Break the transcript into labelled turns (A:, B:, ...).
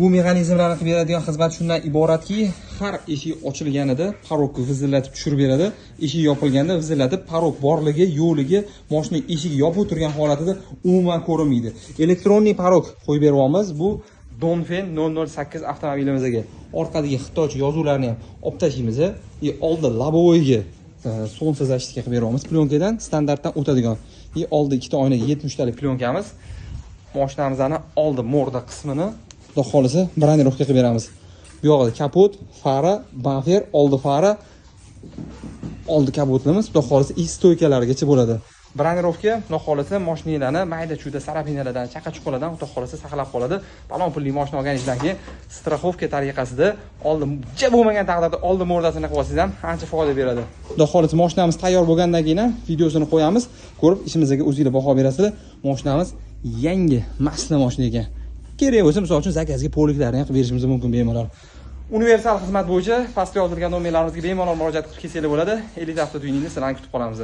A: Bu mexanizmlarni qilib beradigan xizmat shundan iboratki, har eshik ochilganida parok vizillatib tushirib beradi. Eshik yopilganda vizillatib, parok borligi, yo'qligi, mashina eshik yopiq turgan holatida umuman ko'rinmaydi. Elektronniy parok qo'yib beryapmiz. Bu Dongfeng 008 avtomobilimizga. Orqadagi xitoycha yozuvlarni ham olib tashlaymiz. Oldi labovoyga sonsiz zachtlikka qilib beryapmiz. Plyonkadan standartdan o'tadigan. Oldi ikkita oynaga 70 talik plyonkamiz. Mashinamizning oldi morda qismini xudo xolisa branirovka qilib beramiz. Bu yoqda kapot, fara, bamper, oldi fara, oldi kapotimiz xudo xolisa ish stoykalarigacha bo'ladi. Branirovka xudo xolisa mashinalarni mayda-chuyda sarapinalardan, chaqa-chuqlardan xudo xolisa saqlab qoladi. Balon pulli mashina olganingizdan keyin strixovka tariqasida oldi ja bo'lmagan taqdirda oldi mordasini qilib olsangiz ham ancha foyda beradi. Xudo xolisa mashinamiz tayyor bo'lgandan keyin videosini qo'yamiz. Ko'rib ishimizga o'zingizlar baho berasizlar. Mashinamiz yangi masna mashina ekan. Kerak bo'lsa, misol uchun zakazga poliklarni ham qilib berishimiz mumkin bemalol. Universal xizmat bo'yicha pastda yozilgan nomerlarimizga bemalol murojaat qilib kelsanglar bo'ladi. Elite avtotuiningni sizlarni kutib qolamiz.